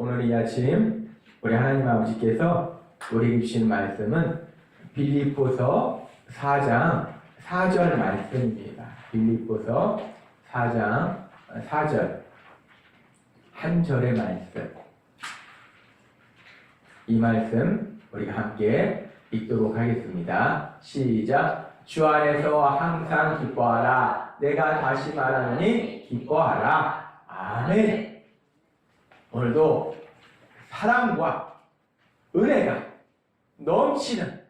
오늘 이 아침 우리 하나님 아버지께서 우리에게 주신 말씀은 빌립보서 4장 4절 말씀입니다. 빌립보서 4장 4절 한 절의 말씀. 이 말씀 우리가 함께 읽도록 하겠습니다. 시작. 주 안에서 항상 기뻐하라. 내가 다시 말하노니 기뻐하라. 아멘. 오늘도 사랑과 은혜가 넘치는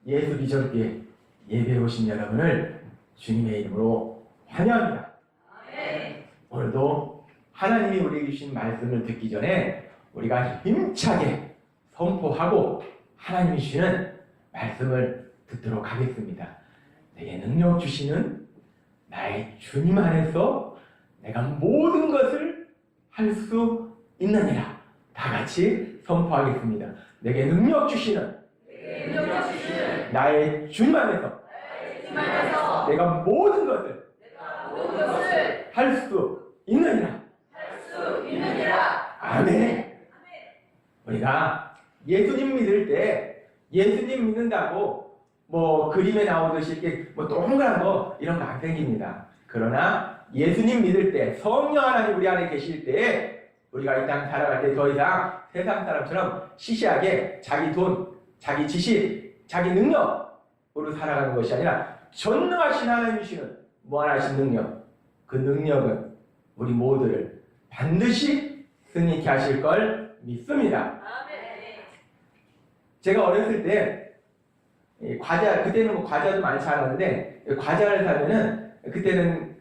예수 비전교회 예배에 오신 여러분을 주님의 이름으로 환영합니다. 아멘. 오늘도 하나님이 우리에게 주신 말씀을 듣기 전에 우리가 힘차게 선포하고 하나님이 주시는 말씀을 듣도록 하겠습니다. 내게 능력 주시는 나의 주님 안에서 내가 모든 것을 할 수 있느니라. 다 같이 선포하겠습니다. 내게 능력 주시는 나의 주님 안에서 내가 모든 것을 할 수 있느니라. 아멘. 우리가 예수님 믿을 때 예수님 믿는다고 뭐 그림에 나오듯이 이렇게 뭐 동그란 거 이런 거 안 생깁니다. 그러나 예수님 믿을 때 성령 하나님 우리 안에 계실 때 우리가 이 땅 살아갈 때 더 이상 세상 사람처럼 시시하게 자기 돈, 자기 지식, 자기 능력으로 살아가는 것이 아니라 전능하신 하나님이시는 무한하신 능력, 그 능력은 우리 모두를 반드시 승리케 하실 걸 믿습니다. 제가 어렸을 때 과자, 그때는 뭐 과자도 많지 않았는데 과자를 사면은 그때는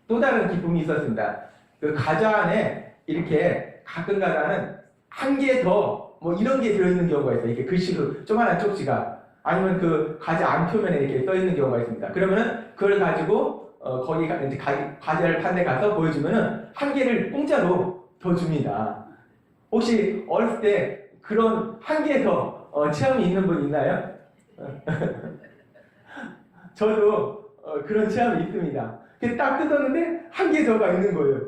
또 다른 기쁨이 있었습니다. 그 과자 안에 이렇게 가끔가다는 한 개 더 뭐 이런 게 들어있는 경우가 있어요. 이렇게 글씨로 조그만한 쪽지가 아니면 그 과자 안 표면에 이렇게 써 있는 경우가 있습니다. 그러면은 그걸 가지고 거기 이제 과자를 판 데 가서 보여주면은 한 개를 공짜로 더 줍니다. 혹시 어렸을 때 그런 한 개 더 체험이 있는 분 있나요? 저도 그런 체험이 있습니다. 딱 뜯었는데 한 개 더가 있는 거예요.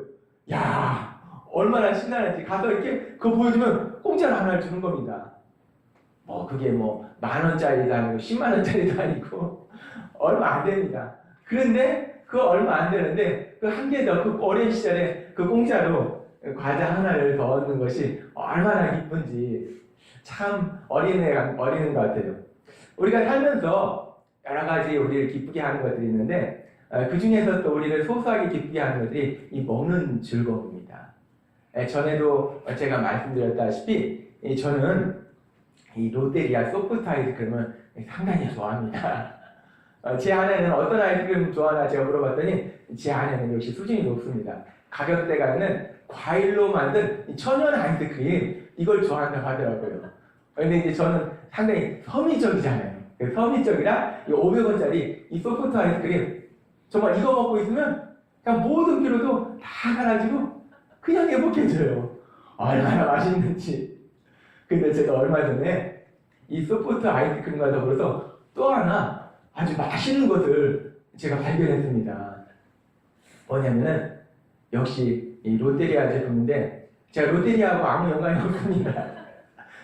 야, 얼마나 신나는지. 가서 이렇게 그거 보여주면 공짜로 하나를 주는 겁니다. 그게 뭐 10,000원짜리도 아니고 100,000원짜리도 아니고 얼마 안 됩니다. 그런데 그거 얼마 안 되는데 그 한 개 더, 그 어린 시절에 그 공짜로 과자 하나를 더 얻는 것이 얼마나 기쁜지 참 어린애인 것 같아요. 우리가 살면서 여러 가지 우리를 기쁘게 하는 것들이 있는데 그 중에서 또 우리를 소소하게 기쁘게 하는 것들이 이 먹는 즐거움입니다. 전에도 제가 말씀드렸다시피 저는 이 롯데리아 소프트 아이스크림을 상당히 좋아합니다. 제 아내는 어떤 아이스크림 좋아하나 제가 물어봤더니 제 아내는 역시 수준이 높습니다. 가격대가 있는 과일로 만든 천연 아이스크림 이걸 좋아한다고 하더라고요. 근데 이제 저는 상당히 서민적이잖아요. 서민적이라 500원짜리 이 소프트 아이스크림 정말 이거 먹고 있으면 그냥 모든 피로도 다 사라지고 그냥 행복해져요. 얼마나 맛있는지. 근데 제가 얼마 전에 이 소프트 아이스크림과 더불어서 또 하나 아주 맛있는 것을 제가 발견했습니다. 뭐냐면은 역시 이 롯데리아 제품인데 제가 롯데리아하고 아무 연관이 없습니다.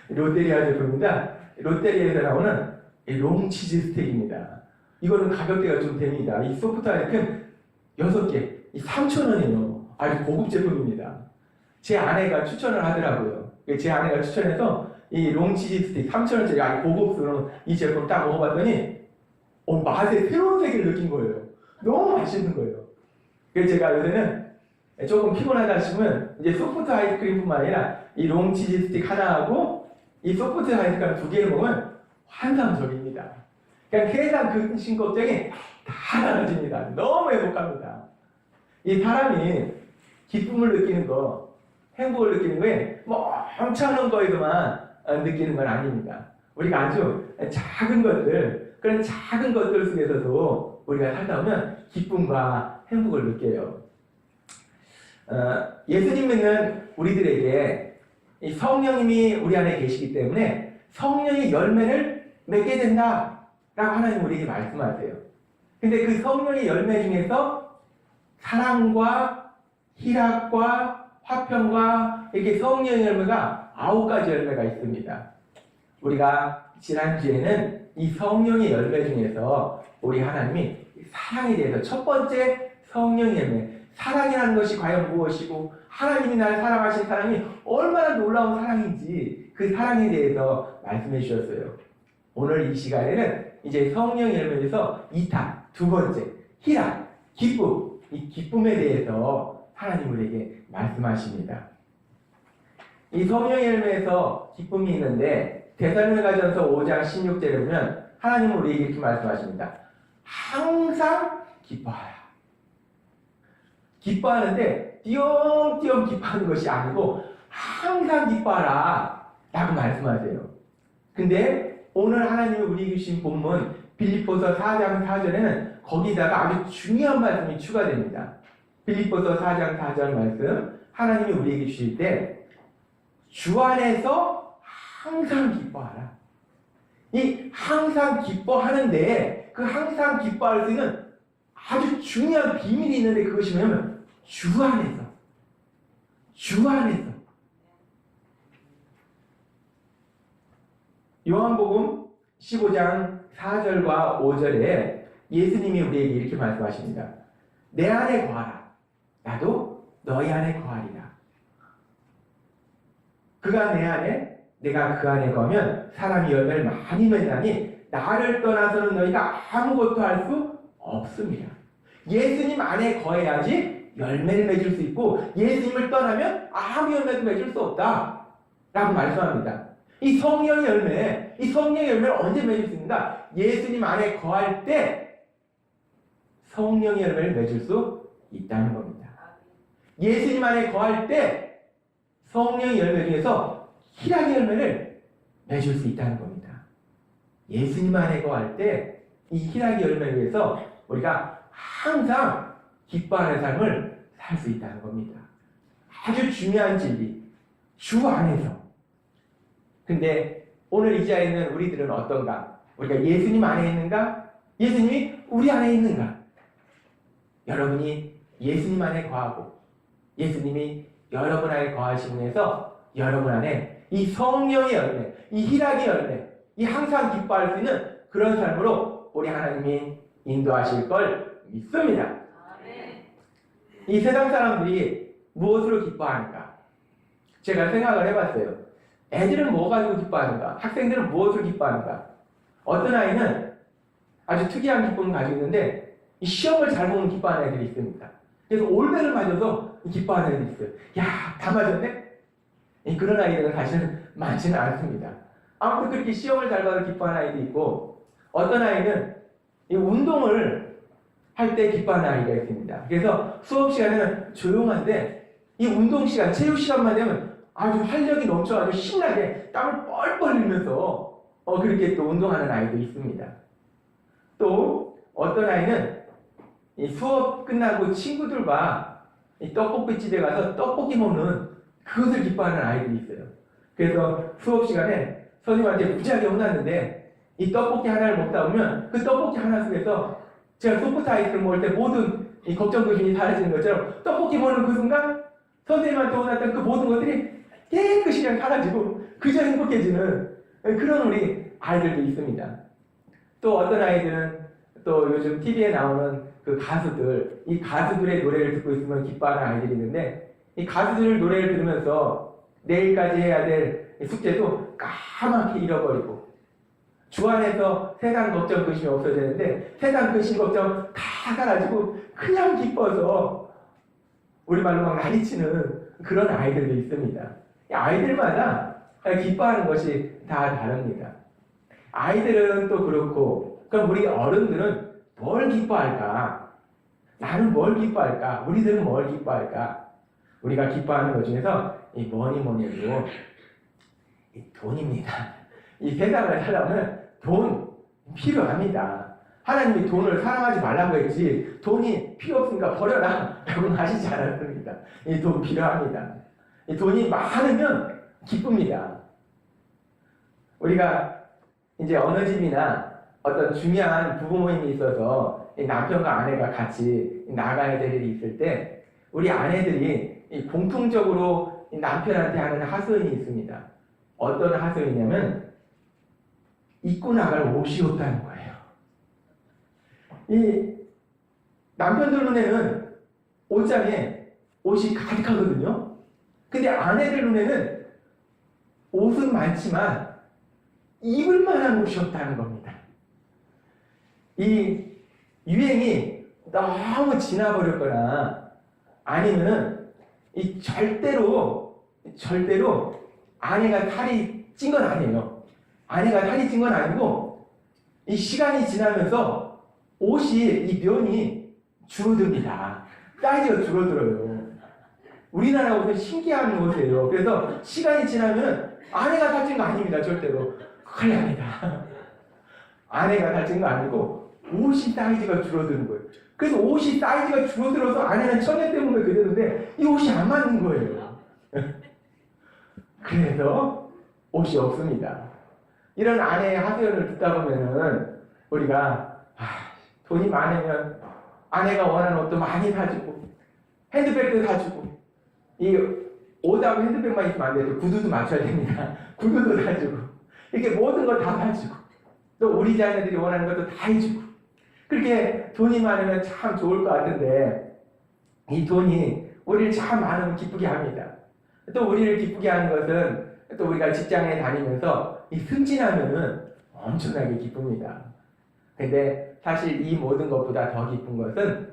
롯데리아 제품입니다. 롯데리아에서 나오는 이 롱치즈 스테이크입니다. 이거는 가격대가 좀 됩니다. 이 소프트 아이스크림 6개, 이 3,000원이에요. 아주 고급 제품입니다. 제 아내가 추천을 하더라고요. 제 아내가 추천해서 이 롱치즈 스테이크 3,000원짜리 아주 고급스러운 이 제품 딱 먹어봤더니 맛의 새로운 세계를 느낀 거예요. 너무 맛있는 거예요. 그래서 제가 요새는 조금 피곤하다 싶으면 이제 소프트 아이스크림뿐만 아니라 이 롱치즈 스테이크 하나하고 이 소프트 아이스크림 2개를 먹으면 환상적입니다. 그냥 세상 근심 걱정이 다 사라집니다. 너무 행복합니다. 이 사람이 기쁨을 느끼는 거, 행복을 느끼는 거에 뭐 엄청난 거에서만 느끼는 건 아닙니다. 우리가 아주 작은 것들, 그런 작은 것들 속에서도 우리가 살다 보면 기쁨과 행복을 느껴요. 예수님 믿는 우리들에게 이 성령님이 우리 안에 계시기 때문에 성령의 열매를 맺게 된다라고 하나님 우리에게 말씀하세요. 근데 그 성령의 열매 중에서 사랑과 희락과 화평과 이렇게 성령의 열매가 9가지 열매가 있습니다. 우리가 지난주에는 이 성령의 열매 중에서 우리 하나님이 사랑에 대해서 첫 번째 성령의 열매, 사랑이라는 것이 과연 무엇이고 하나님이 나를 사랑하신 사랑이 얼마나 놀라운 사랑인지 그 사랑에 대해서 말씀해 주셨어요. 오늘 이 시간에는 이제 성령의 열매에서 2탄, 두 번째, 희락, 기쁨, 이 기쁨에 대해서 하나님 우리에게 말씀하십니다. 이 성령의 열매에서 기쁨이 있는데 데살로니가전서 5장 16절에 보면 하나님은 우리에게 이렇게 말씀하십니다. 항상 기뻐하라. 기뻐하는데 띄엄띄엄 기뻐하는 것이 아니고 항상 기뻐하라 라고 말씀하세요. 근데 오늘 하나님이 우리에게 주신 본문 빌립보서 4장 4절에는 거기다가 아주 중요한 말씀이 추가됩니다. 빌립보서 4장 4절 말씀 하나님이 우리에게 주실 때 주 안에서 항상 기뻐하라. 이 항상 기뻐하는데 그 항상 기뻐할 수 있는 아주 중요한 비밀이 있는데 그것이 뭐냐면 주 안에서. 요한복음 15장 4절과 5절에 예수님이 우리에게 이렇게 말씀하십니다. 내 안에 거하라. 나도 너희 안에 거하리라. 그가 내 안에 내가 그 안에 거하면 사람이 열매를 많이 맺나니 나를 떠나서는 너희가 아무것도 할 수 없습니다. 예수님 안에 거해야지 열매를 맺을 수 있고 예수님을 떠나면 아무 열매도 맺을 수 없다 라고 말씀합니다. 이 성령의 열매를 언제 맺을 수 있는가? 예수님 안에 거할 때 성령의 열매를 맺을 수 있다는 겁니다. 예수님 안에 거할 때 성령의 열매 중에서 희락의 열매를 맺을 수 있다는 겁니다. 예수님 안에 거할 때 이 희락의 열매를 위해서 우리가 항상 기뻐하는 삶을 살 수 있다는 겁니다. 아주 중요한 진리, 주 안에서. 근데 오늘 이 자리에 있는 우리들은 어떤가? 우리가 예수님 안에 있는가? 예수님이 우리 안에 있는가? 여러분이 예수님 안에 거하고 예수님이 여러분 안에 거하시면서 여러분 안에 이 성령의 열매, 이 희락의 열매, 이 항상 기뻐할 수 있는 그런 삶으로 우리 하나님이 인도하실 걸 믿습니다. 이 세상 사람들이 무엇으로 기뻐하는가? 제가 생각을 해봤어요. 애들은 뭐 가지고 기뻐하는가? 학생들은 무엇으로 기뻐하는가? 어떤 아이는 아주 특이한 기쁨을 가지고 있는데 이 시험을 잘 보면 기뻐하는 애들이 있습니다. 그래서 올백을 맞아서 기뻐하는 애들이 있어요. 야, 다 맞았네? 그런 아이들은 사실은 많지는 않습니다. 아무튼 그렇게 시험을 잘 봐서 기뻐하는 아이도 있고 어떤 아이는 이 운동을 할 때 기뻐하는 아이가 있습니다. 그래서 수업 시간에는 조용한데 이 운동 시간, 체육 시간만 되면 아주 활력이 넘쳐가지고 신나게 땀을 뻘뻘 흘리면서 그렇게 또 운동하는 아이도 있습니다. 또 어떤 아이는 이 수업 끝나고 친구들과 이 떡볶이집에 가서 떡볶이 먹는 그것을 기뻐하는 아이들이 있어요. 그래서 수업 시간에 선생님한테 무지하게 혼났는데 이 떡볶이 하나를 먹다 보면 그 떡볶이 하나 속에서 제가 소프트 아이스를 먹을 때 모든 이 걱정 근심이 사라지는 것처럼 떡볶이 먹는 그 순간 선생님한테 혼났던 그 모든 것들이 깨끗이 그냥 사라지고 그저 행복해지는 그런 우리 아이들도 있습니다. 또 어떤 아이들은 또 요즘 TV에 나오는 그 가수들, 이 가수들의 노래를 듣고 있으면 기뻐하는 아이들이 있는데 이 가수들 노래를 들으면서 내일까지 해야 될 숙제도 까맣게 잃어버리고 주 안에서 세상 걱정 근심이 없어지는데 세상 근심 걱정 다 사라지고 그냥 기뻐서 우리말로 막 난리치는 그런 아이들도 있습니다. 아이들마다 기뻐하는 것이 다 다릅니다. 아이들은 또 그렇고 그럼 우리 어른들은 뭘 기뻐할까? 나는 뭘 기뻐할까? 우리들은 뭘 기뻐할까? 우리가 기뻐하는 것 중에서 이 뭐니 해도 이 돈입니다. 이 세상을 살려면 돈 필요합니다. 하나님이 돈을 사랑하지 말라고 했지 돈이 필요 없으니까 버려라 라고 하시지 않았습니다. 이 돈 필요합니다. 이 돈이 많으면 기쁩니다. 우리가 이제 어느 집이나 어떤 중요한 부부 모임이 있어서 남편과 아내가 같이 나가야 될 일이 있을 때 우리 아내들이 공통적으로 이 남편한테 하는 하소연이 있습니다. 어떤 하소연이냐면 입고 나갈 옷이 없다는 거예요. 이 남편들 눈에는 옷장에 옷이 가득하거든요. 근데 아내들 눈에는 옷은 많지만 입을 만한 옷이 없다는 겁니다. 이 유행이 너무 지나버렸거나 아니면은 이 절대로 아내가 살이 찐 건 아니에요. 아내가 살이 찐 건 아니고 이 시간이 지나면서 옷이 이 면이 줄어듭니다. 사이즈가 줄어들어요. 우리나라 옷은 신기한 옷이에요. 그래서 시간이 지나면 아내가 살찐 거 아닙니다. 절대로. 큰일 납니다. 아내가 살찐 거 아니고 옷이 사이즈가 줄어드는 거예요. 그래서 옷이 사이즈가 줄어들어서 아내는 처녀 때문에 그랬는데 이 옷이 안 맞는 거예요. 그래서 옷이 없습니다. 이런 아내의 하소연을 듣다 보면은 우리가 돈이 많으면 아내가 원하는 옷도 많이 사주고 핸드백도 사주고 이 옷하고 핸드백만 있으면 안 돼요. 구두도 맞춰야 됩니다. 구두도 사주고 이렇게 모든 걸 다 사주고 또 우리 자녀들이 원하는 것도 다 해주고 그렇게 돈이 많으면 참 좋을 것 같은데 이 돈이 우리를 참 많으면 기쁘게 합니다. 또 우리를 기쁘게 하는 것은 또 우리가 직장에 다니면서 이 승진하면은 엄청나게 기쁩니다. 근데 사실 이 모든 것보다 더 기쁜 것은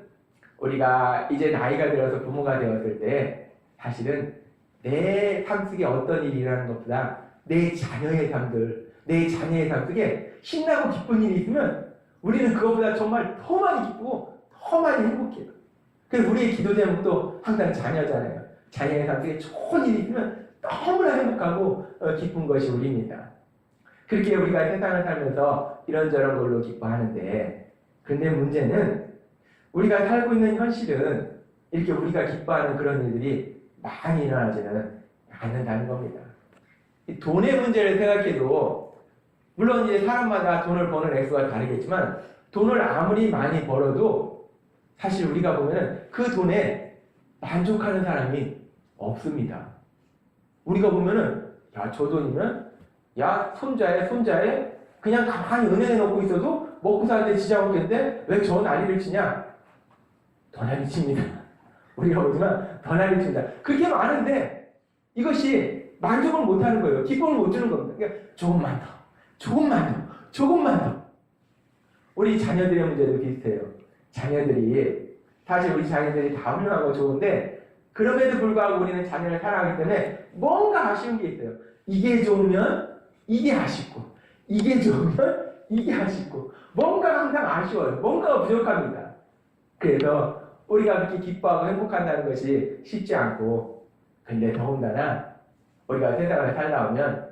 우리가 이제 나이가 들어서 부모가 되었을 때 사실은 내 삶 속에 어떤 일이 일어나는 것보다 내 자녀의 삶 속에 신나고 기쁜 일이 있으면 우리는 그것보다 정말 더 많이 기쁘고 더 많이 행복해요. 그래서 우리의 기도 제목도 항상 자녀잖아요. 자녀의 삶 속에 좋은 일이 있으면 너무나 행복하고 기쁜 것이 우리입니다. 그렇게 우리가 세상을 살면서 이런저런 걸로 기뻐하는데 근데 문제는 우리가 살고 있는 현실은 이렇게 우리가 기뻐하는 그런 일들이 많이 일어나지는 않는다는 겁니다. 이 돈의 문제를 생각해도 물론 이제 사람마다 돈을 버는 액수가 다르겠지만 돈을 아무리 많이 벌어도 사실 우리가 보면은 그 돈에 만족하는 사람이 없습니다. 우리가 보면은 야, 저 돈이면 야, 손자에 그냥 가만히 은행에 넣고 있어도 먹고 사는데 지장 없겠는데 왜 저 난리를 치냐? 더 난리 칩니다. 우리가 보지만 더 난리 칩니다. 그렇게 많은데 이것이 만족을 못하는 거예요. 기쁨을 못 주는 겁니다. 그러니까 조금만 더. 우리 자녀들의 문제도 비슷해요. 사실 우리 자녀들이 다 훌륭하고 좋은데 그럼에도 불구하고 우리는 자녀를 사랑하기 때문에 뭔가 아쉬운 게 있어요. 이게 좋으면 이게 아쉽고 이게 좋으면 이게 아쉽고 뭔가 항상 아쉬워요. 뭔가가 부족합니다. 그래서 우리가 그렇게 기뻐하고 행복한다는 것이 쉽지 않고 근데 더군다나 우리가 세상을 살다 보면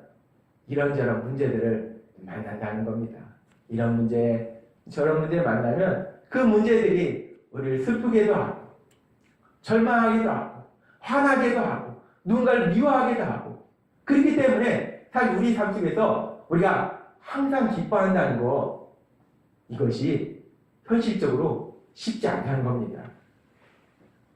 이런저런 문제들을 만난다는 겁니다. 이런 문제, 저런 문제를 만나면 그 문제들이 우리를 슬프게도 하고 절망하기도 하고 화나게도 하고 누군가를 미워하기도 하고 그렇기 때문에 사실 우리 삶 속에서 우리가 항상 기뻐한다는 거 이것이 현실적으로 쉽지 않다는 겁니다.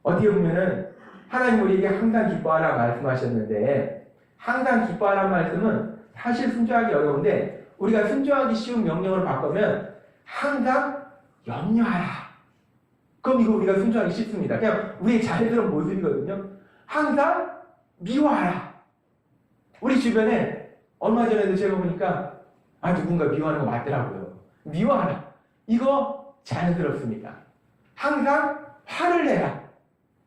어떻게 보면은 하나님 우리에게 항상 기뻐하라 말씀하셨는데 항상 기뻐하라는 말씀은 사실 순종하기 어려운데 우리가 순종하기 쉬운 명령으로 바꾸면 항상 염려하라. 그럼 이거 우리가 순종하기 쉽습니다. 그냥 우리의 자연스러운 모습이거든요. 항상 미워하라. 우리 주변에 얼마 전에도 제가 보니까 누군가 미워하는 거 맞더라고요. 미워하라. 이거 자연스럽습니다. 항상 화를 내라.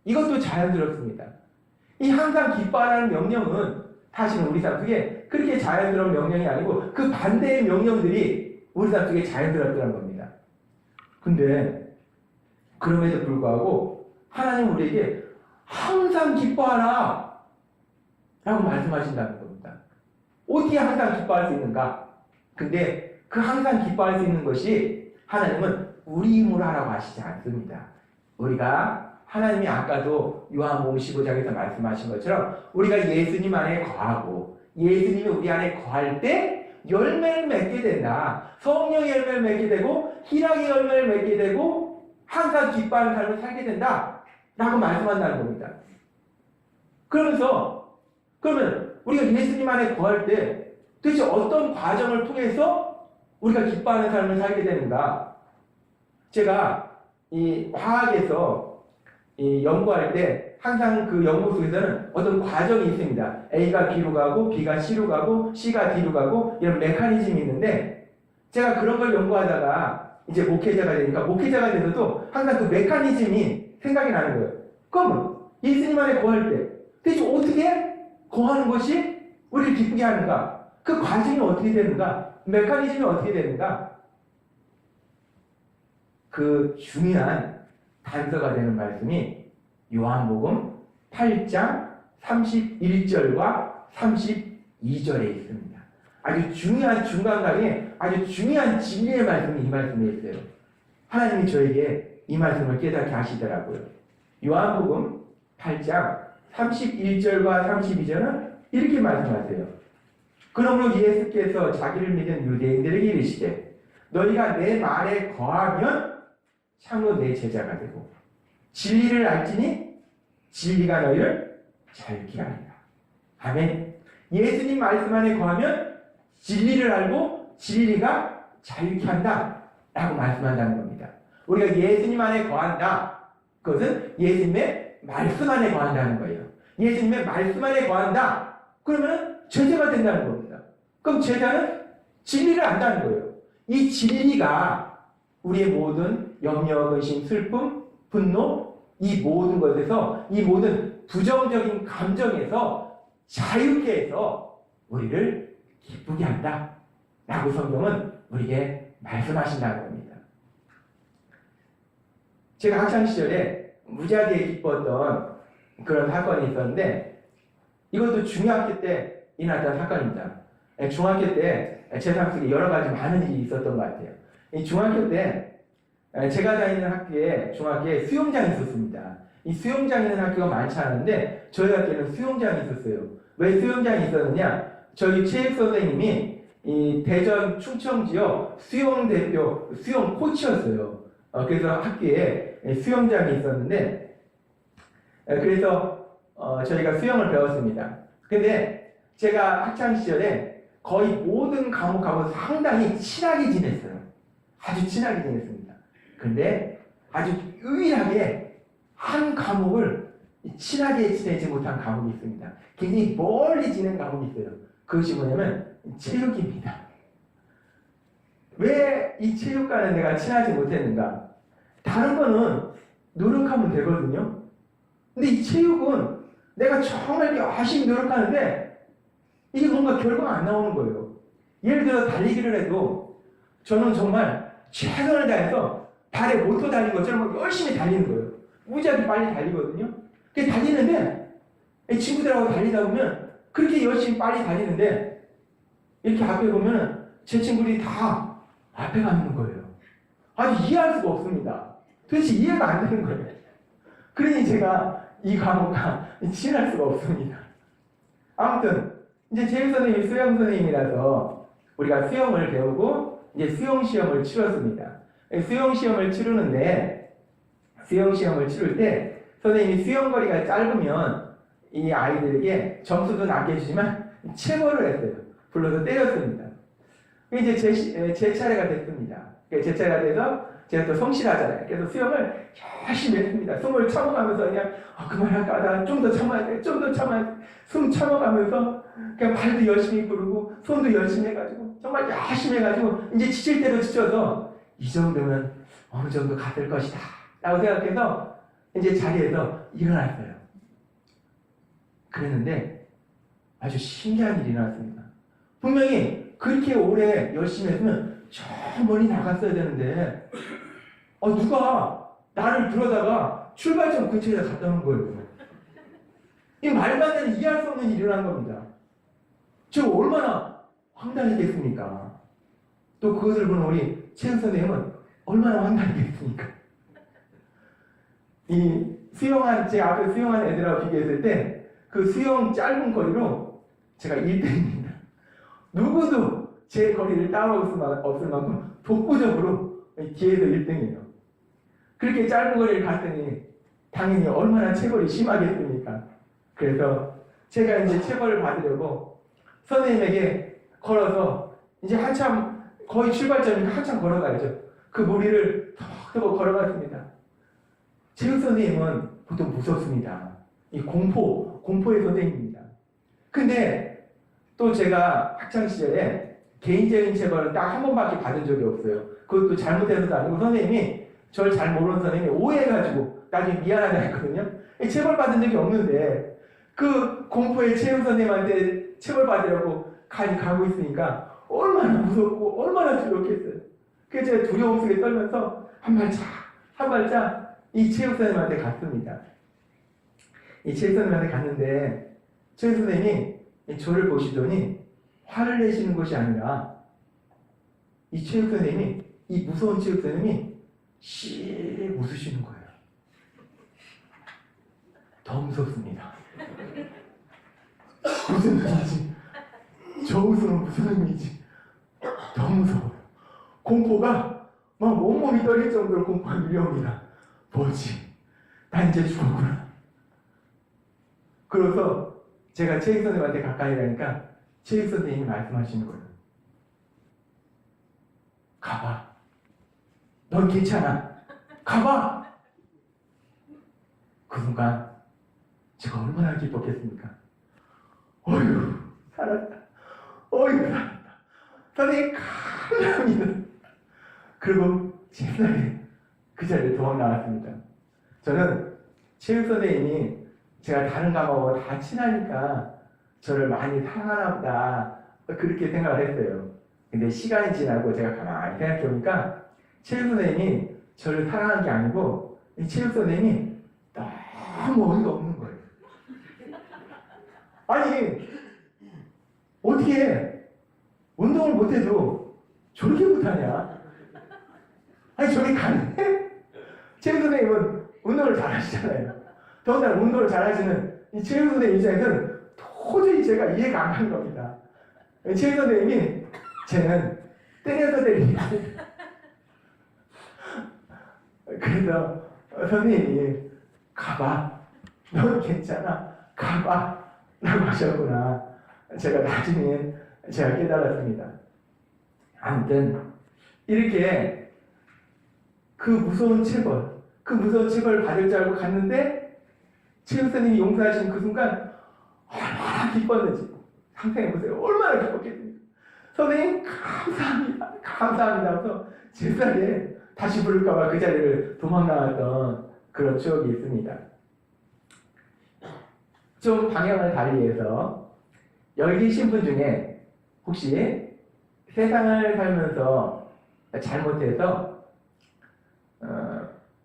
이것도 자연스럽습니다. 이 항상 기뻐하라는 명령은 사실은 우리 삶 속에 그렇게 자연스러운 명령이 아니고 그 반대의 명령들이 우리 삶 속에 자연스럽다는 겁니다. 근데 그럼에도 불구하고 하나님 우리에게 항상 기뻐하라 라고 말씀하신다는 겁니다. 어떻게 항상 기뻐할 수 있는가? 근데 그 항상 기뻐할 수 있는 것이 하나님은 우리 힘으로 하라고 하시지 않습니다. 우리가 하나님이 아까도 요한복음 15장에서 말씀하신 것처럼 우리가 예수님 안에 거하고 예수님이 우리 안에 거할 때 열매를 맺게 된다. 성령의 열매를 맺게 되고 희락의 열매를 맺게 되고 항상 기뻐하는 삶을 살게 된다 라고 말씀한다는 겁니다. 그러면서 그러면 우리가 예수님 안에 거할 때 도대체 어떤 과정을 통해서 우리가 기뻐하는 삶을 살게 되는가? 제가 이 화학에서 이 연구할 때 항상 그 연구 속에서는 어떤 과정이 있습니다. A가 B로 가고 B가 C로 가고 C가 D로 가고 이런 메커니즘이 있는데 제가 그런 걸 연구하다가 이제 목회자가 되니까 목회자가 돼서도 항상 그 메커니즘이 생각이 나는 거예요. 그러면 예수님 안에 거할 때 대체 어떻게 거하는 것이 우리를 기쁘게 하는가? 그 과정이 어떻게 되는가? 메커니즘이 어떻게 되는가? 그 중요한 단서가 되는 말씀이 요한복음 8장 31절과 32절에 있습니다. 아주 중요한 중간각에 아주 중요한 진리의 말씀이 이 말씀에 있어요. 하나님이 저에게 이 말씀을 깨닫게 하시더라고요. 요한복음 8장 31절과 32절은 이렇게 말씀하세요. 그러므로 예수께서 자기를 믿은 유대인들에게 이르시되 너희가 내 말에 거하면 참으로 내 제자가 되고 진리를 알지니 진리가 너희를 자유케 하리라. 아멘. 예수님 말씀 안에 거하면 진리를 알고 진리가 자유케 한다 라고 말씀한다는 겁니다. 우리가 예수님 안에 거한다. 그것은 예수님의 말씀 안에 거한다는 거예요. 예수님의 말씀 안에 거한다. 그러면 제자가 된다는 겁니다. 그럼 제자는 진리를 안다는 거예요. 이 진리가 우리의 모든 염려, 근심, 슬픔, 분노 이 모든 것에서 이 모든 부정적인 감정에서 자유케 해서 우리를 기쁘게 한다 라고 성경은 우리에게 말씀하신다는 겁니다. 제가 학창시절에 무지하게 기뻤던 그런 사건이 있었는데 이것도 중학교 때 일어났던 사건입니다. 중학교 때 제 삶 속에 여러 가지 많은 일이 있었던 것 같아요. 이 중학교 때 제가 다니는 학교에 중학교에 수영장이 있었습니다. 이 수영장 있는 학교가 많지 않은데 저희 학교에는 수영장이 있었어요. 왜 수영장이 있었느냐? 저희 체육 선생님이 이 대전 충청 지역 수영 대표 수영 코치였어요. 그래서 학교에 수영장이 있었는데 그래서 저희가 수영을 배웠습니다. 근데 제가 학창 시절에 거의 모든 과목하고 상당히 친하게 지냈어요. 아주 친하게 지냈습니다. 근데 아주 유일하게 한 과목을 친하게 지내지 못한 과목이 있습니다. 굉장히 멀리 지낸 과목이 있어요. 그것이 뭐냐면 체육입니다. 왜 이 체육과는 내가 친하지 못했는가? 다른 거는 노력하면 되거든요. 근데 이 체육은 내가 정말 열심히 노력하는데 이게 뭔가 결과가 안 나오는 거예요. 예를 들어 달리기를 해도 저는 정말 최선을 다해서 발에 모터 달린 것처럼 열심히 달리는 거예요. 무지하게 빨리 달리거든요. 그게 달리는데 친구들하고 달리다 보면 그렇게 열심히 빨리 달리는데 이렇게 앞에 보면 제 친구들이 다 앞에 가 있는 거예요. 아주 이해할 수가 없습니다. 도대체 이해가 안 되는 거예요. 그러니 제가 이 과목과 친할 수가 없습니다. 아무튼 이제 체육 선생님이 수영 선생님이라서 우리가 수영을 배우고 이제 수영 시험을 치렀습니다. 수영 시험을 치르는데 수영 시험을 치를 때 선생님이 수영거리가 짧으면 이 아이들에게 점수도 낮게 주지만 체벌을 했어요. 불러서 때렸습니다. 이제 제 차례가 됐습니다. 제 차례가 돼서 제가 또 성실하잖아요. 그래서 수영을 열심히 했습니다. 숨을 참아가면서 그냥 그만할까? 좀 더 참아야 돼. 좀 더 참아야 돼. 숨 참아가면서 그냥 발도 열심히 부르고 손도 열심히 해가지고 정말 열심히 해가지고 이제 지칠 대로 지쳐서 이 정도면 어느 정도 갔을 것이다 라고 생각해서 이제 자리에서 일어났어요. 그랬는데 아주 신기한 일이 나왔습니다. 분명히 그렇게 오래 열심히 했으면 저 멀리 나갔어야 되는데 누가 나를 들어다가 출발점 근처에 갖다 놓은 거예요. 이 말도 안 되는 이해할 수 없는 일이 일어난 겁니다. 저 얼마나 황당했겠습니까? 또 그것을 보는 우리 체육 선생님은 얼마나 황당했겠습니까? 이 수영한 제 앞에 수영한 애들하고 비교했을 때 그 수영 짧은 거리로 제가 1등입니다. 누구도 제 거리를 따라올 수 없을 만큼 독보적으로 뒤에서 1등이에요. 그렇게 짧은 거리를 갔더니 당연히 얼마나 체벌이 심하겠습니까? 그래서 제가 이제 체벌을 받으려고 선생님에게 걸어서 이제 한참 거의 출발점이니까 한참 걸어가야죠. 그 무리를 터벅터벅 걸어갔습니다. 체육 선생님은 보통 무섭습니다. 이 공포의 선생님입니다. 근데 또 제가 학창시절에 개인적인 체벌은 딱 한 번밖에 받은 적이 없어요. 그것도 잘못해서도 아니고 선생님이 저를 잘 모르는 선생님이 오해해가지고 나중에 미안하다 했거든요. 체벌 받은 적이 없는데 그 공포의 체육 선생님한테 체벌 받으려고 가고 있으니까 얼마나 무섭고 얼마나 두렵겠어요. 그래서 제가 두려움 속에 떨면서 한 발짝 이 체육 선생님한테 갔습니다. 이 체육 선생님한테 갔는데 체육 선생님이 저를 보시더니 화를 내시는 것이 아니라 이 체육 선생님이 이 무서운 체육 선생님이 씩 웃으시는 거예요. 더 무섭습니다. 무슨 의미지? 저 웃음은 무슨 의미지? 더 무서워요. 공포가 막 온몸이 떨릴 정도로 공포가 밀려옵니다. 뭐지? 나 이제 죽었구나. 그래서 제가 체육 선생님한테 가까이 가니까 체육 선생님이 말씀하시는 거예요. 가봐. 넌 괜찮아. 가봐. 그 순간 제가 얼마나 기뻤겠습니까? 어휴, 살았다. 어휴, 살았다. 선생님, 감사합니다. 그리고 신나게 그 자리에 도망 나왔습니다. 저는 체육 선생님이 제가 다른 과목하고 다 친하니까 저를 많이 사랑하나 보다 그렇게 생각을 했어요. 근데 시간이 지나고 제가 가만히 생각해보니까 체육 선생님이 저를 사랑한 게 아니고 이 체육 선생님이 너무 어이가 없는 거예요. 아니 어떻게 운동을 못해도 저렇게 못하냐? 아니 저게 가능해? 체육 선생님은 운동을 잘하시잖아요. 더군다나 운동을 잘하시는 이 체육 선생님 입장에서는 도저히 제가 이해가 안 가는 겁니다. 체육 선생님이 쟤는 때려서 때립니다. 그래서 선생님이 가봐. 넌 괜찮아. 가봐. 라고 하셨구나. 제가 나중에 제가 깨달았습니다. 아무튼 이렇게 그 무서운 체벌 받을 줄 알고 갔는데 체육 선생님이 용서하신 그 순간 얼마나 기뻤는지 상상해보세요. 얼마나 기뻤겠습니까? 선생님 감사합니다 하면서 제 자리에 다시 부를까봐 그 자리를 도망나왔던 그런 추억이 있습니다. 좀 방향을 달리해서 여기 계신 분 중에 혹시 세상을 살면서 잘못해서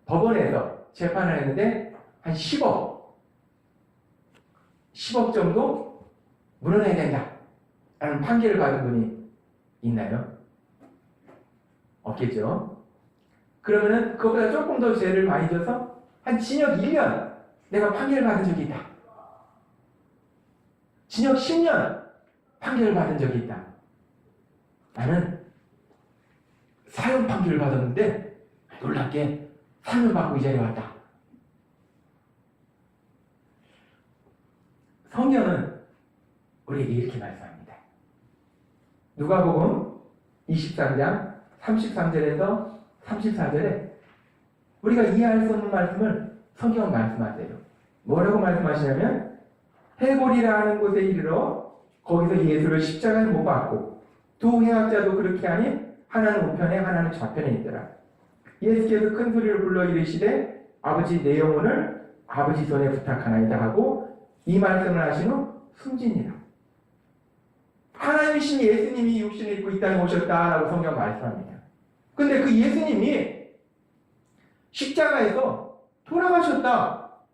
법원에서 재판을 했는데 한 10억 정도 물어내야 된다 라는 판결을 받은 분이 있나요? 없겠죠? 그러면은 그것보다 조금 더 죄를 많이 져서 한 징역 1년 내가 판결을 받은 적이 있다. 징역 10년 판결을 받은 적이 있다. 나는 사형 판결을 받았는데 놀랍게 사형을 받고 이 자리에 왔다. 성경은 우리에게 이렇게 말씀합니다. 누가복음 23장 33절에서 34절에 우리가 이해할 수 없는 말씀을 성경은 말씀하세요. 뭐라고 말씀하시냐면 해골이라 하는 곳에 이르러 거기서 예수를 십자가에 못 박고 두 행악자도 그렇게 하니 하나는 우편에 하나는 좌편에 있더라. 예수께서 큰 소리를 불러 이르시되 아버지 내 영혼을 아버지 손에 부탁하나이다 하고 이 말씀을 하신 후 숨지니라. 하나님이신 예수님이 육신을 입고 이 땅에 오셨다라고 성경 말씀합니다. 근데 그 예수님이 십자가에서 돌아가셨다라고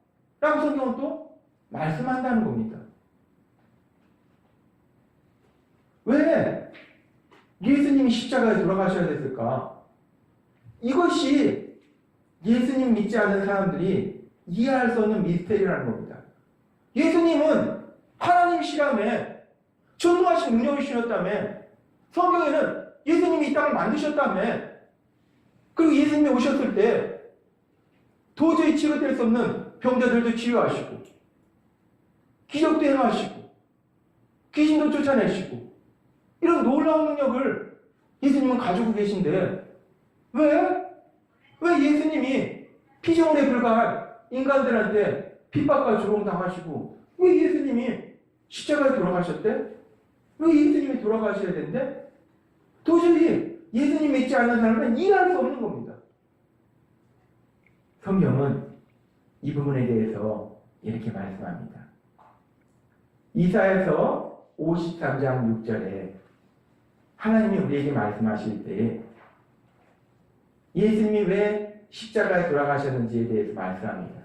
성경은 또 말씀한다는 겁니다. 왜 예수님이 십자가에 돌아가셔야 됐을까? 이것이 예수님 믿지 않는 사람들이 이해할 수 없는 미스테리라는 겁니다. 예수님은 하나님이시라며 전능하신 능력이시였다며 성경에는 예수님이 이 땅을 만드셨다며 그리고 예수님이 오셨을 때 도저히 치료될 수 없는 병자들도 치유하시고 기적도 행하시고 귀신도 쫓아내시고 이런 놀라운 능력을 예수님은 가지고 계신데 왜 예수님이 피조물에 불과한 인간들한테 핍박과 조롱당하시고 왜 예수님이 십자가에 돌아가셨대? 왜 예수님이 돌아가셔야 된대? 도저히 예수님 믿지 않는 사람은 이해할 수 없는 겁니다. 성경은 이 부분에 대해서 이렇게 말씀합니다. 이사야서 53장 6절에 하나님이 우리에게 말씀하실 때 예수님이 왜 십자가에 돌아가셨는지에 대해서 말씀합니다.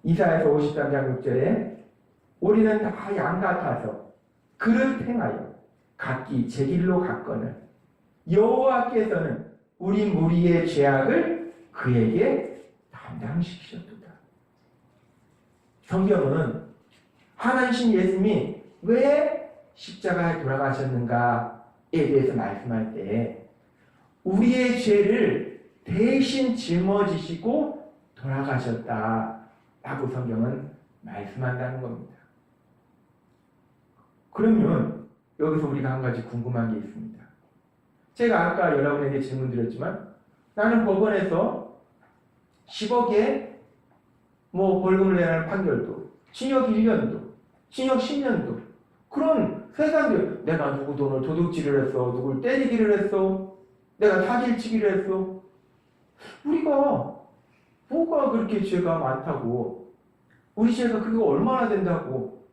이사야서 53장 6절에 우리는 다 양 같아서 그를 행하여 각기 제 길로 갔거늘 여호와께서는 우리 무리의 죄악을 그에게 담당시키셨도다. 성경은 하나님 예수님이 왜 십자가에 돌아가셨는가에 대해서 말씀할 때 우리의 죄를 대신 짊어지시고 돌아가셨다라고 성경은 말씀한다는 겁니다. 그러면 여기서 우리가 한 가지 궁금한 게 있습니다. 제가 아까 여러분에게 질문 드렸지만 나는 법원에서 10억에 벌금을 내야 하는 판결도, 징역 1년도, 징역 10년도 그런 세상들 내가 누구 돈을 도둑질을 했어, 누굴 때리기를 했어, 내가 사기치기를 했어. 우리가 뭐가 그렇게 죄가 많다고, 우리 죄가 그게 얼마나 된다고.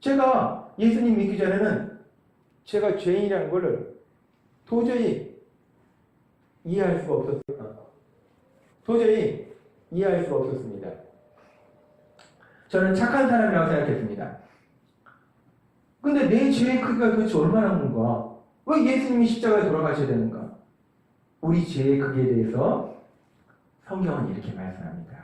제가 예수님 믿기 전에는 제가 죄인이라는 것을 도저히 이해할 수가 없었어요. 도저히 이해할 수가 없었습니다. 저는 착한 사람이라고 생각했습니다. 근데 내 죄의 크기가 도대체 얼마나 큰가? 왜 예수님이 십자가에 돌아가셔야 되는가? 우리 죄의 크기에 대해서 성경은 이렇게 말씀합니다.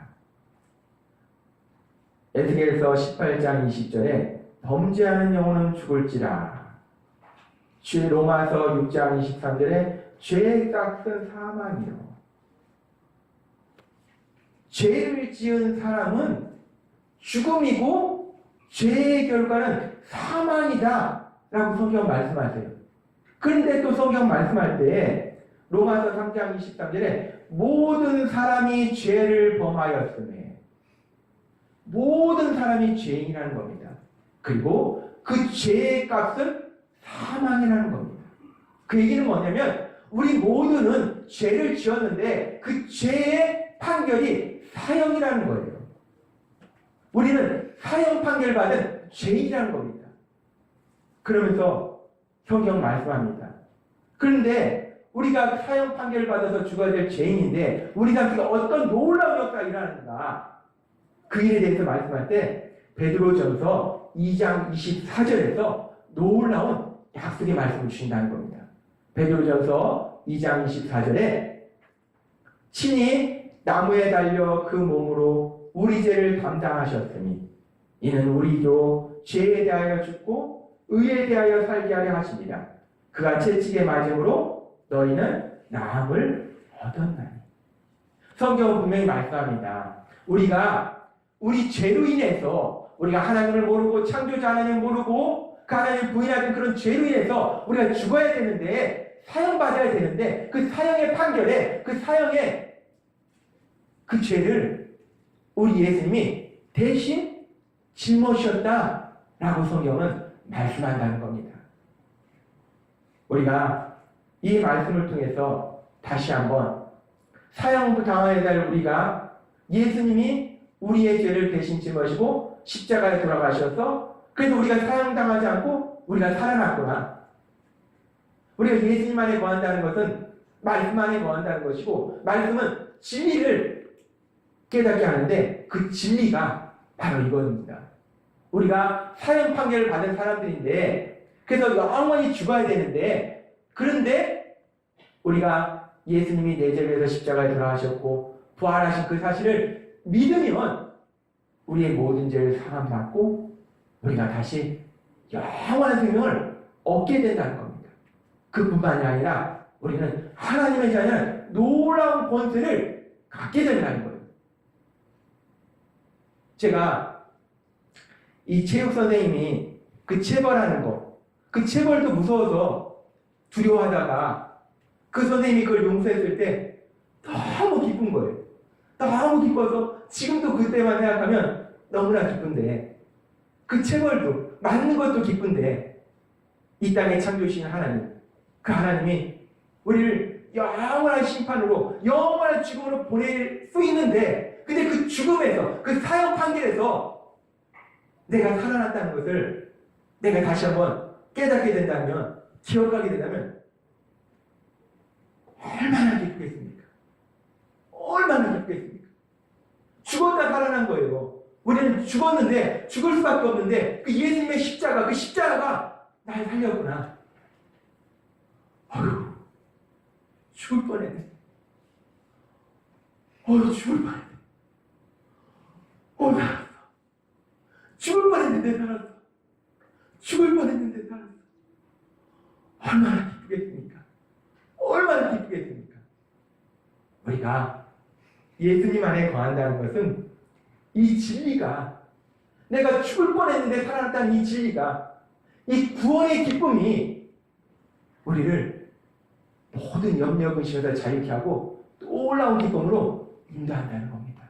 에스겔서 18장 20절에 범죄하는 영혼은 죽을지라. 로마서 6장 23절에 죄의 값은 사망이요. 죄를 지은 사람은 죽음이고 죄의 결과는 사망이다 라고 성경 말씀하세요. 그런데 또 성경 말씀할 때 로마서 3장 23절에 모든 사람이 죄를 범하였으며 모든 사람이 죄인이라는 겁니다. 그리고 그 죄의 값은 사망이라는 겁니다. 그 얘기는 뭐냐면 우리 모두는 죄를 지었는데 그 죄의 판결이 사형이라는 거예요. 우리는 사형 판결 받은 죄인이라는 겁니다. 그러면서 성경 말씀합니다. 그런데 우리가 사형 판결을 받아서 죽어야 될 죄인인데 우리 가운데 어떤 놀라운 역사가 일어나는가, 그 일에 대해서 말씀할 때 베드로전서 2장 24절에서 놀라운 약속의 말씀을 주신다는 겁니다. 베드로전서 2장 24절에 친히 나무에 달려 그 몸으로 우리 죄를 담당하셨으니 이는 우리도 죄에 대하여 죽고 의에 대하여 살게 하려 하십니다. 그가 채찍에 맞음으로 너희는 나음을 얻었나니. 성경은 분명히 말씀합니다. 우리가 우리 죄로 인해서 우리가 하나님을 모르고 창조자 하나님을 모르고 그 하나님을 부인하는 그런 죄로 인해서 우리가 죽어야 되는데, 사형받아야 되는데 그 사형의 판결에 그 사형의 그 죄를 우리 예수님이 대신 짊어지셨다라고 성경은 말씀한다는 겁니다. 우리가 이 말씀을 통해서 다시 한번 사형 당하여야 될 우리가 예수님이 우리의 죄를 대신 짊어지고 십자가에 돌아가셔서 그래서 우리가 사형당하지 않고 우리가 살아났구나. 우리가 예수님 안에 거한다는 것은 말씀 안에 거한다는 것이고, 말씀은 진리를 깨닫게 하는데 그 진리가 바로 이겁니다. 우리가 사형 판결을 받은 사람들인데 그래서 영원히 죽어야 되는데, 그런데 우리가 예수님이 내 죄를 위해서 십자가에 돌아가셨고 부활하신 그 사실을 믿으면 우리의 모든 죄를 사함받고 우리가 다시 영원한 생명을 얻게 된다는 겁니다. 그뿐만이 아니라 우리는 하나님의 자녀는 놀라운 권세를 갖게 된다는 거예요. 제가 이 체육 선생님이 그 체벌하는 거, 그 체벌도 무서워서 두려워하다가 그 선생님이 그걸 용서했을 때 너무 기쁜 거예요. 너무 기뻐서 지금도 그때만 생각하면 너무나 기쁜데, 그 체벌도 맞는 것도 기쁜데, 이 땅에 창조신 하나님, 그 하나님이 우리를 영원한 심판으로, 영원한 죽음으로 보낼 수 있는데, 근데 그 죽음에서, 그 사형 판결에서 내가 살아났다는 것을 내가 다시 한번 깨닫게 된다면, 기억하게 된다면 얼마나 기쁘겠습니까? 얼마나 기쁘겠습니까? 죽었다 살아난 거예요. 우리는 죽었는데, 죽을 수밖에 없는데, 그 예수님의 십자가, 그 십자가가 날 살렸구나. 어휴, 죽을 뻔했네. 죽을 뻔했네. 살았어. 죽을 뻔했는데 살았어. 죽을 뻔했는데 살았어. 얼마나 기쁘겠습니까? 얼마나 기쁘겠습니까? 우리가 예수님 안에 거한다는 것은 이 진리가, 내가 죽을 뻔했는데 살아났다는 이 진리가, 이 구원의 기쁨이 우리를 모든 염려 근심에서 자유케 하고 또 올라온 기쁨으로 인도한다는 겁니다.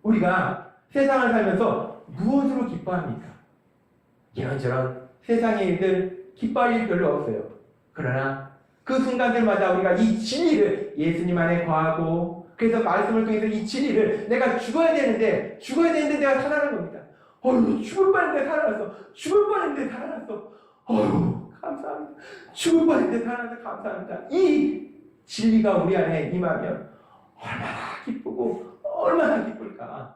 우리가 세상을 살면서 무엇으로 기뻐합니까? 이런저런 세상의 일들 기뻐할 일 별로 없어요. 그러나 그 순간들마다 우리가 이 진리를 예수님 안에 거하고, 그래서 말씀을 통해서 이 진리를, 내가 죽어야 되는데 내가 살아난 겁니다. 죽을 뻔했는데 살아났어. 죽을 뻔했는데 살아났어. 감사합니다. 죽을 뻔했는데 살아나서 감사합니다. 이 진리가 우리 안에 임하면 얼마나 기쁘고 얼마나 기쁠까.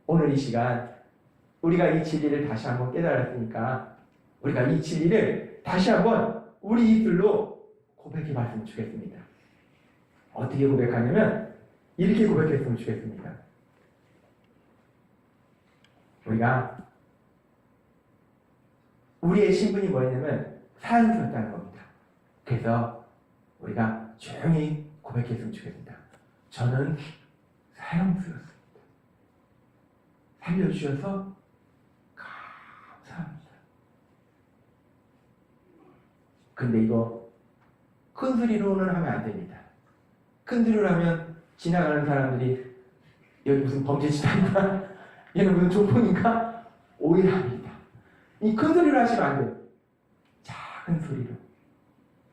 오늘 이 시간 우리가 이 진리를 다시 한번 깨달았으니까 우리가 이 진리를 다시 한번 우리 입술로 고백해 봤으면 좋겠습니다. 어떻게 고백하냐면 이렇게 고백했으면 좋겠습니다. 우리가 우리의 신분이 뭐였냐면 사형수였다는 겁니다. 그래서 우리가 조용히 고백했으면 좋겠습니다. 저는 사형수였습니다. 살려주셔서 감사합니다. 근데 이거 큰 소리로는 하면 안 됩니다. 큰 소리로 하면 지나가는 사람들이 여기 무슨 범죄지단인가? 얘는 무슨 조폭인가? 오해합니다. 이 큰 소리로 하시면 안 돼요. 작은 소리로.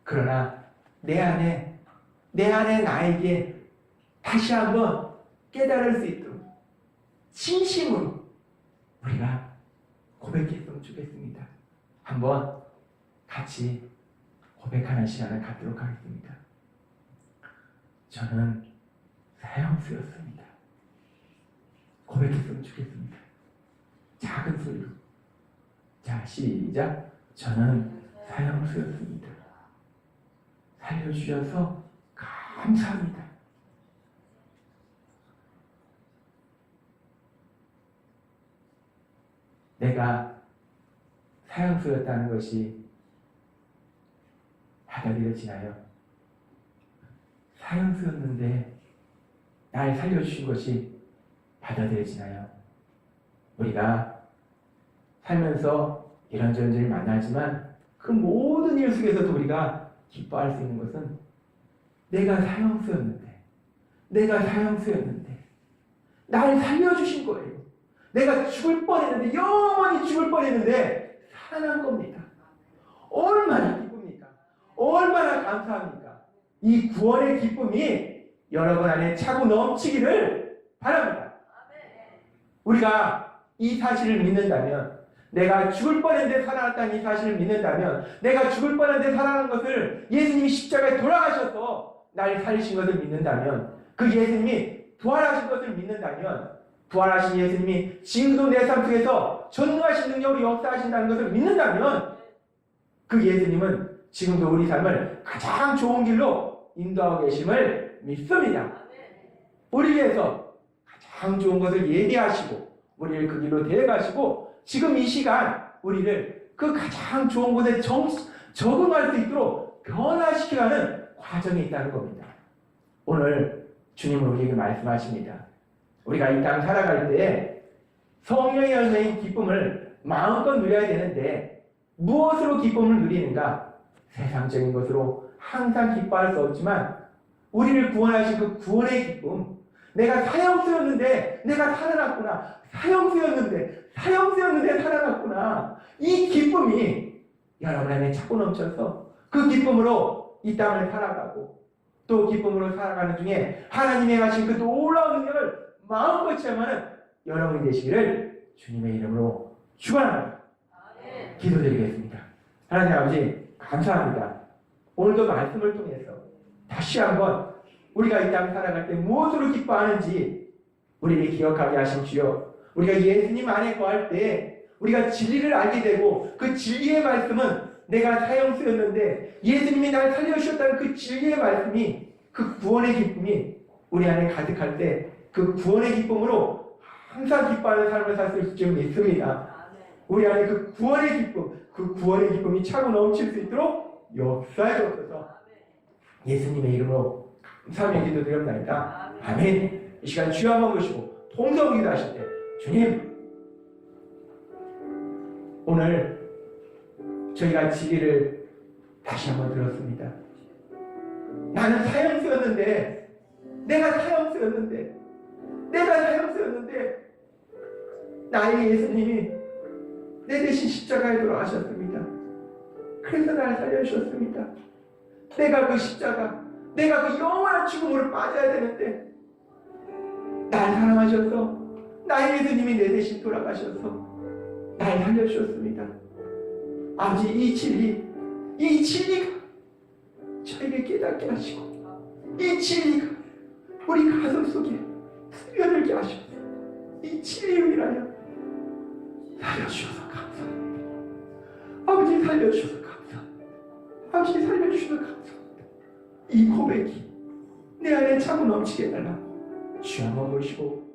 그러나 내 안에 나에게 다시 한번 깨달을 수 있도록 진심으로 우리가 고백했으면 좋겠습니다. 한번 같이 고백하는 시간을 갖도록 하겠습니다. 저는 사형수였습니다. 고백했으면 좋겠습니다. 작은 소리로. 자, 시작. 저는 사형수였습니다. 살려주셔서 감사합니다. 내가 사형수였다는 것이 받아들여지나요? 사형수였는데 날 살려주신 것이 받아들여지나요? 우리가 살면서 이런저런 일을 만나지만 그 모든 일 속에서도 우리가 기뻐할 수 있는 것은 내가 사형수였는데 날 살려주신 거예요. 내가 죽을 뻔했는데, 영원히 죽을 뻔했는데 살아난 겁니다. 얼마나 기쁩니까? 얼마나 감사합니까? 이 구원의 기쁨이 여러분 안에 차고 넘치기를 바랍니다. 우리가 이 사실을 믿는다면, 내가 죽을 뻔했는데 살아났다는 이 사실을 믿는다면, 내가 죽을 뻔했는데 살아난 것을 예수님이 십자가에 돌아가셔서 날 살리신 것을 믿는다면, 그 예수님이 부활하신 것을 믿는다면, 부활하신 예수님이 지금도 내 삶 속에서 전능하신 능력으로 역사하신다는 것을 믿는다면, 그 예수님은 지금도 우리 삶을 가장 좋은 길로 인도하고 계심을 믿습니다. 우리 위해서 가장 좋은 것을 예비하시고 우리를 그 길로 데려가시고 지금 이 시간 우리를 그 가장 좋은 곳에 적응할 수 있도록 변화시켜가는 과정이 있다는 겁니다. 오늘 주님은 우리에게 말씀하십니다. 우리가 이 땅 살아갈 때 성령의 열매인 기쁨을 마음껏 누려야 되는데 무엇으로 기쁨을 누리는가? 세상적인 것으로 항상 기뻐할 수 없지만 우리를 구원하신 그 구원의 기쁨, 내가 사형수였는데 내가 살아났구나, 사형수였는데 살아났구나, 이 기쁨이 여러분 안에 차고 넘쳐서 그 기쁨으로 이 땅을 살아가고 또 기쁨으로 살아가는 중에 하나님의 하신 그 놀라운 능력을 마음껏 체험하는 여러분이 되시기를 주님의 이름으로 축원합니다. 기도드리겠습니다. 하나님 아버지 감사합니다. 오늘도 말씀을 통해서 다시 한번 우리가 이 땅 살아갈 때 무엇으로 기뻐하는지 우리를 기억하게 하신 주여, 우리가 예수님 안에 거할 때 우리가 진리를 알게 되고 그 진리의 말씀은 내가 사형수였는데 예수님이 날 살려주셨다는 그 진리의 말씀이, 그 구원의 기쁨이 우리 안에 가득할 때 그 구원의 기쁨으로 항상 기뻐하는 삶을 살 수 있을 줄 믿습니다. 우리 안에 그 구원의 기쁨, 그 구원의 기쁨이 차고 넘칠 수 있도록 역사해 주옵소서. 예수님의 이름으로 감사하며 기도드립니다. 아멘. 이 시간 주여 한번 보시고 통성 기도하실 때 주님, 오늘 저희가 진리를 다시 한번 들었습니다. 나는 사형수였는데 내가 사형수였는데 나의 예수님이 내 대신 십자가에 돌아가셨습니다. 그래서 날 살려주셨습니다. 내가 그 십자가, 내가 그 영원한 죽음으로 빠져야 되는데 날 사랑하셔서 나의 예수님이 내 대신 돌아가셔서 날 살려주셨습니다. 아버지, 이 진리가 저에게 깨닫게 하시고 이 진리가 우리 가슴 속에 스며들게 하셔서 이 진리를 위하여 살려주셔서 감사합니다. 아버지, 살려주셔서 감사합니다. 아버지, 살려주셔서 감사합니다. 이 고백이 내 안에 차고 넘치게 해달라고 주 한번 보시고